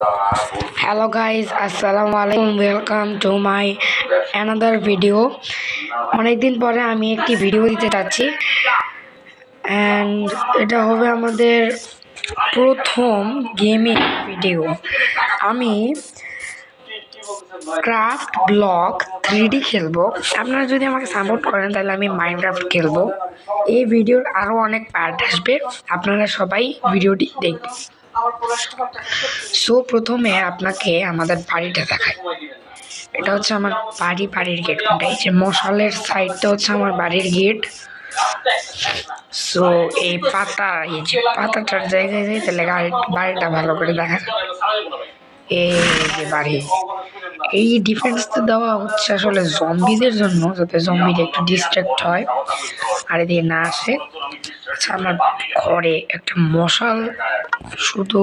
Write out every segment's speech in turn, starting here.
Hello guys, assalamu alaikum. Welcome to my another video. অনেকদিন পরে আমি একটি ভিডিও দিতে যাচ্ছি and এটা হবে আমাদের প্রথম গেমিং ভিডিও। আমি ক্রাফট ব্লক 3D খেলবো। আপনারা যদি আমাকে সাপোর্ট করেন তাহলে আমি মাইনক্রাফট খেলবো। এই ভিডিওর আরো অনেক পার্ট আসবে, আপনারা সবাই ভিডিওটি দেখবেন। সো প্রথমে আপনাকে আমাদের বাড়িটা দেখাই। এটা হচ্ছে আমার বাড়ির গেট। কোনটা? এই যে মশালের সাইডটা হচ্ছে আমার বাড়ির গেট। সো এই যে পাতাটার জায়গায় যাই তাহলে বাড়িটা ভালো করে দেখা যাবে। এই যে বাড়ি, এই ডিফেন্সটা দেওয়া হচ্ছে আসলে জম্বিদের জন্য, যাতে জম্বিরা একটু ডিস্ট্রাক্ট হয় আর এদিকে না আসে। আচ্ছা, আমার ঘরে একটা মশাল শুধু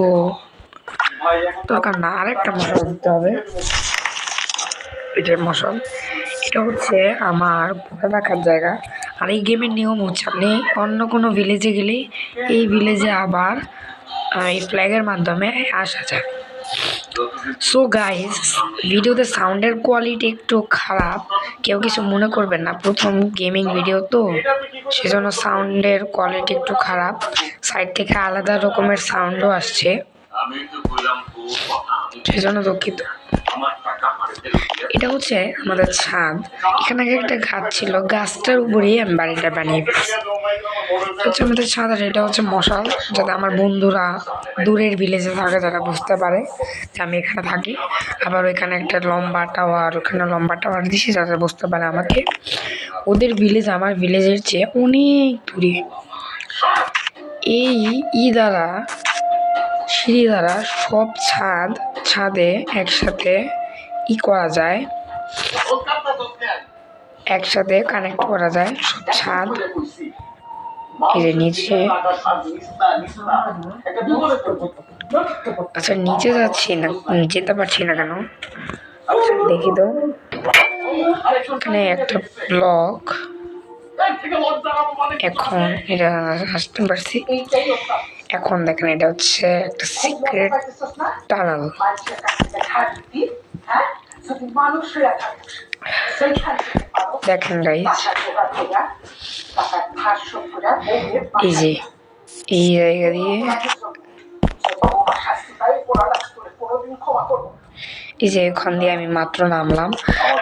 দরকার না, আরেকটা মশাল দিতে হবে। এটার মশাল, এটা হচ্ছে আমার ভোটা রাখার জায়গা। আর এই গেমের নিয়ম হচ্ছে আপনি অন্য কোনো ভিলেজে গেলে এই ভিলেজে আবার এই ফ্ল্যাগের মাধ্যমে আসা যায়। সো গাইজ, ভিডিওতে সাউন্ডের কোয়ালিটি একটু খারাপ, কেউ কিছু মনে করবেন না, প্রথম গেমিং ভিডিও তো সেজন্য সাউন্ডের কোয়ালিটি একটু খারাপ। সাইড থেকে আলাদা রকমের সাউন্ডও আসছে, সেজন্য দুঃখিত। এটা হচ্ছে আমাদের ছাদ। এখানে একটা গাছ ছিল, গাছটার উপরেই আমি বাড়িটা বানিয়ে ফেলেছি। হচ্ছে আমাদের ছাদ, আর এটা হচ্ছে মশাল, যাতে আমার বন্ধুরা দূরের ভিলেজে থাকে তারা বুঝতে পারে যে আমি এখানে থাকি। আবার ওইখানে একটা লম্বা টাওয়ার, ওখানে লম্বা টাওয়ার দিছি যাতে বুঝতে পারে আমাকে। ওদের ভিলেজ আমার ভিলেজের চেয়ে অনেক দূরে। এই সিঁড়ি দ্বারা সব ছাদে একসাথে করা যায়, একসাথে কানেক্ট করা যায় সব ছাদ। এই যে নিচে, আচ্ছা নিচে যাচ্ছি না, যেতে পারছি না কেন দেখি তো। এখানে একটা ব্লক, এখন এটা আসতে পারছি। এখন দেখেন, এটা হচ্ছে একটা সিক্রেট টানেল। দেখেন গাইস, এই যে এই জায়গা দিয়ে, এই যে এখান দিয়ে আমি মাত্র নামলাম।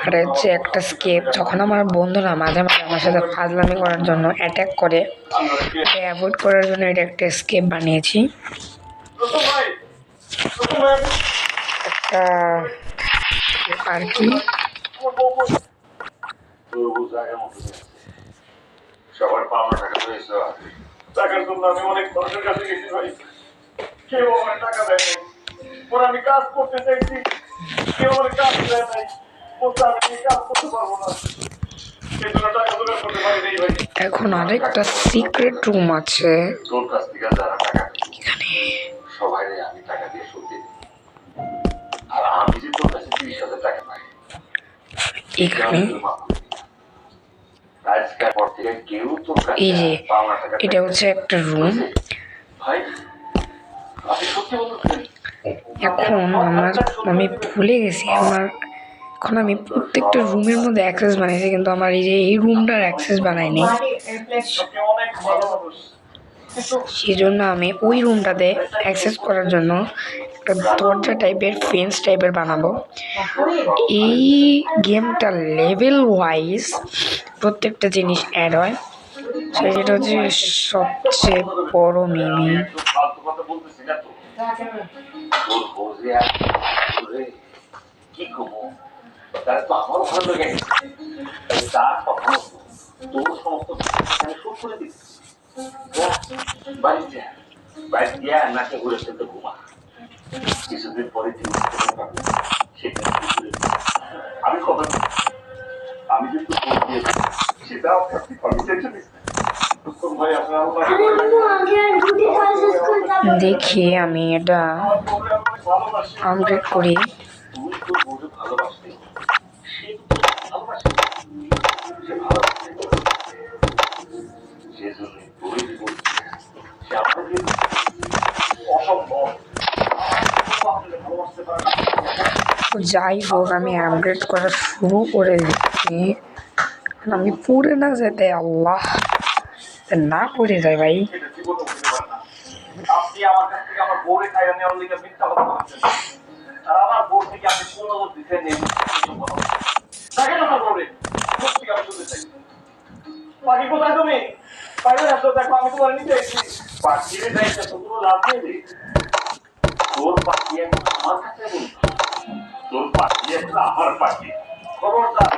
আর হচ্ছে একটা স্কেপ, যখন আমার বন্ধুরা মাঝে মাঝে আমার সাথে ফাজলামি করার জন্য অ্যাটাক করে, অ্যাভয়েড করার জন্য এটা একটা স্কেপ বানিয়েছি। একটা আর কি, সবার পাওনা টাকা রয়েছে, টাকার জন্য আমি অনেক মানুষের কাছে গেছি ভাই, কেউ আমার টাকা দেয় নাই। পরে আমি কাজ করতে চাইছি, কেউ আমার কাজ দেয় নাই, বলতে আমি কাজ করতে পারবো না, সেই জন্য টাকা জোগাড় করতে পারি নাই ভাই। এখন আরেকটা সিক্রেট রুম আছে। তোর কাছ থেকে যারা টাকা এখানে সবাই আমি টাকা দিয়ে শোধ দিই, আর আমি যে তোর কাছে 30,000 টাকা পাই এখানে। এই যে এটা হচ্ছে একটা রুম। এখন আমি ভুলে গেছি এখন আমি প্রত্যেকটা রুমের মধ্যে অ্যাক্সেস বানাইছি, কিন্তু আমার এই যে এই রুমটার অ্যাক্সেস বানাইনি। সেজন্য আমি ওই রুমটাতে অ্যাক্সেস করার জন্য একটা দরজা টাইপের, ফেন্স টাইপের বানাবো। এই গেমটা লেভেল ওয়াইজ প্রত্যেকটা জিনিস অ্যাড হয়, সেটা হচ্ছে সবচেয়ে বড় মিমি। কিছুদিন পরে আমি কিন্তু সেটাও দেখি আমি এটা আপডেট করি। অসম্ভব ভাবতে পারে না। তো যাই হোক আমি আপগ্রেড করা শুরু করে দিচ্ছি। আমি পড়ে না যেতে আল্লাহ, না পড়ে যায় ভাই। এটা জীবনও হতে পারে না। আপনি আমার কাছ থেকে আমার বউরে খাইয়া নেওয়ার লিগে মিথ্যা কথা বলছেন, আর আমার বউ থেকে আপনি পুনরুদ্ধার দিচ্ছেন এই কথা। দেখেন আমার বউরে, সত্যি আমি শুনতে চাই। পাখি কোথায় তুমি? বাইরে আসো, দেখো আমি তোমার নিতে এসেছি। পাখির দায়িত্ব তো কোনো লাভ নেই। তোর পাখি এখন আমার কাছে বলতো, তোর পাখি এখন আমার পাখি। খবরদার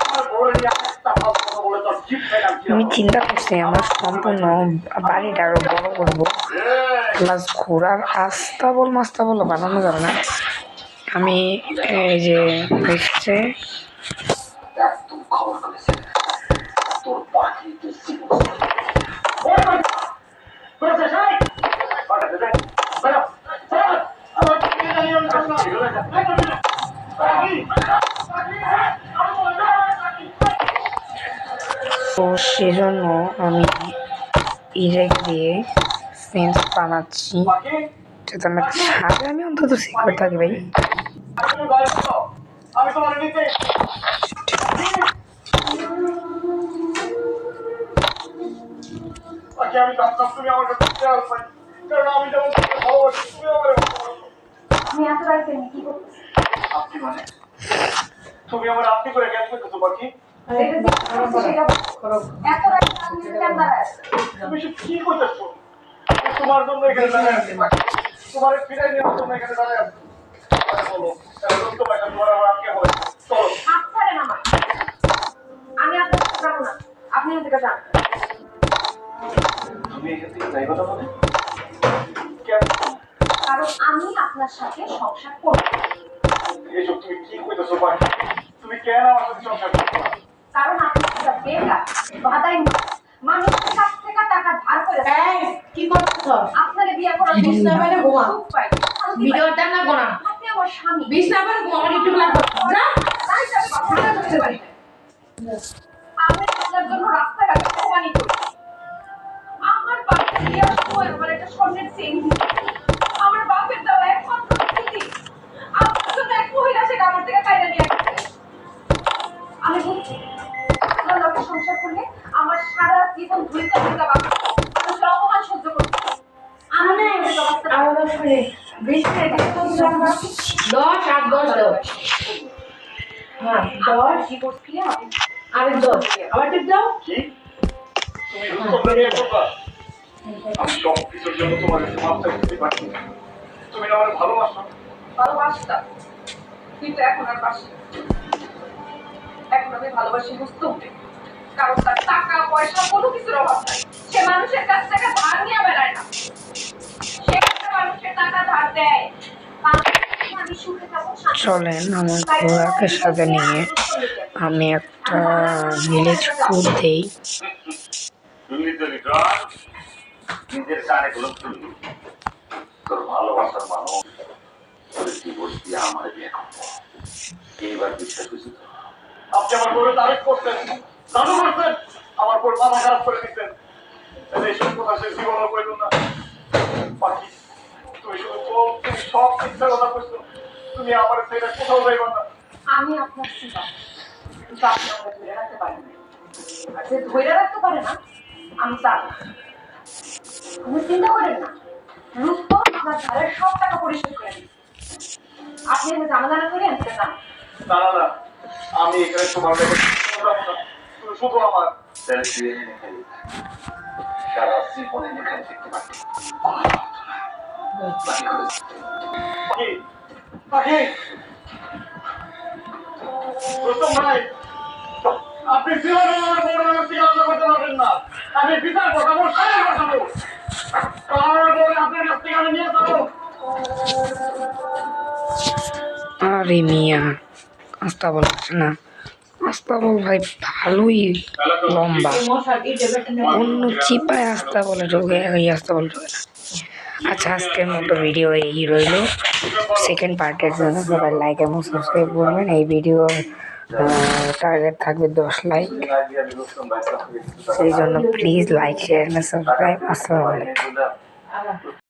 আমার বউরে নিয়ে একটা কথা বলে তোর জিপ ফেলাম। আমি চিন্তা করছি আমার সম্পূর্ণ বাড়িটা আরো বড় করবো, প্লাস ঘোরার আস্তাবল মাস্তাবল বানানো যাবে না। আমি এই যে দেখছে একদম খবর করেছে তোর পাখি তো সেজন্য আমি ইরেক দিয়ে সেন্স বানাচ্ছি যাতে আমার ছাদে আমি অন্তত সিকিউর থাকি ভাই। আমি তোমার নিতে আমি জানতাম তুমি আমার কাছে খেয়াল পাই, কারণ আমি যেমন ভালোবাসি তুমি আমার আমি এত রাইতে কি করতেছি? আপনি মানে তুমি আমার আপনি করে জ্ঞান করতেছো পাখি। এত রাইতে আমি কেন দাঁড়ায়? তুমি সব কি করতেছো? তোমার জন্য এখানে দাঁড়ায় আছি পাখি, তোমার ফিরাই নেওয়ার জন্য এখানে দাঁড়ায় আছি। বলো রক্ত পাখা তোমার আমার আজকে হয় চলো। হাত ছাড়েন আমার। আমি আপনার সাথে যাবো না, আপনি এখান থেকে যান। তুমি এখান থেকে যাইবা না মানে কেন? কারণ আমি আপনার সাথে সংসার করব। এসব তুমি কি করতেছো পাখি? তুমি কেন আমার সাথে সংসার করছো? কারণ আপনি একটা বেকার, বাদাই মানুষের কাছ থেকে টাকা ধার করে কি করছ? আপনারে বিয়ে করার বিছনা বাইরে ঘুমা। সুখ পাই। ভিডিওটা না গোনা। আপনি আমার স্বামী। বিছনা বাইরে ঘুমা, আমার একটু লাগবে। যা। তাই তো আমি কথা বলতে পারি না। আমি আপনার জন্য রাস্তাঘাটে কোরবানি করি। আমার বাপের বিয়ের সময় আমার একটা স্বর্ণের চেইন দিত। আমার বাপের দেওয়া একমাত্র স্মৃতি। আপনার জন্য এক মহিলা সেটা আমার থেকে কাইরা নিয়ে গেছে। আমি বলছি, আপনার লোকের সংসার করলে আমার সারা জীবন ধুইতে ধুইতে বাঁচব। মানুষের অপমান সহ্য করতে। আমি না এগুলো বাঁচতে পারবো না। আমার শুনে 20 টাকা তো দিলাম না। 10 আর 10 দাও। হ্যাঁ, 10 ডিভোর্স দিয়ে আপনি আর 10। আবার টিপ দাও। কি তুমি রুস্তমকে বিয়ে করবা? আমি সব কিছুর জন্য তোমার কাছে মাপ চাইতে পারি। তুমি না আমার ভালোবাসো। ভালোবাসতাম, কিন্তু এখন আর বাসি না। এখন আমি ভালোবাসি রুস্তমকে, কারণ তার টাকা পয়সা কোনো কিছুর অভাব নাই। সে মানুষের কাছ থেকে ধার নিয়ে বেড়ায় না, সে একটা মানুষের টাকা ধার দেয়। আমি সুখে থাকবো, শান্তি চলেন আমার ঘোড়াকে সাথে নিয়ে আমি একটা ভিলেজ ট্যুর দেই। নিজের কানে গুলো তুললি, তোর ভালোবাসার মানুষ তোর ডিভোর্স দিয়ে আমার বিয়ে করবো, এইবার বিশ্বাস হয়েছে তো? আপনি আমার বউরে তারিফ করতেন, জানু করতেন, আমার বউর মাথা খারাপ করে দিতেন। এইসব কথা সে জীবনও কইল না। পাখি তুমি শুধু তুমি সব মিথ্যা কথা কইছো। তুমি আমার ছেলে কোথাও যাইবা না। আমি আপনার সিবা, কিন্তু আপনি আমাকে ধরে রাখতে পারেন না। আর যে ধরে রাখতে পারে না, আমি তার না। আপনি চিন্তা করেন না, রুস্তম আপনার ধারের সব টাকা পরিশোধ করে দিচ্ছে। আপনি এখানে ঝামেলা না করে আনতে না। না না না, আমি এখানে তোমার দেখে তুমি শুধু আমার ছেলে ফিরে এনে খাই সারা জীবনে এখানে দেখতে পাচ্ছি। পাখি পাখি রুস্তম ভাই, আপনি জীবনে আমার বড় চিকিৎসা করতে পারবেন না। আমি বিচার করবো, সারা করবো, তারপরে আপনার কাছ থেকে আমি নিয়ে যাবো। আরে মিয়া আস্তাবল আছে না, আস্তাবল ভাই ভালোই লম্বা, মশার এই টেবিলটা নিয়ে অন্য চিপায় আস্তাবলে ঢোকে, এই আস্তাবল ঢোকে না। আচ্ছা আজকের মতো ভিডিও এই রইল। সেকেন্ড পার্টের জন্য সবাই লাইক এবং সাবস্ক্রাইব করবেন। এই ভিডিও টার্গেট থাকবে 10 লাইক, সেই জন্য প্লিজ লাইক শেয়ার এবং সাবস্ক্রাইব। আসসালামু আলাইকুম। আবার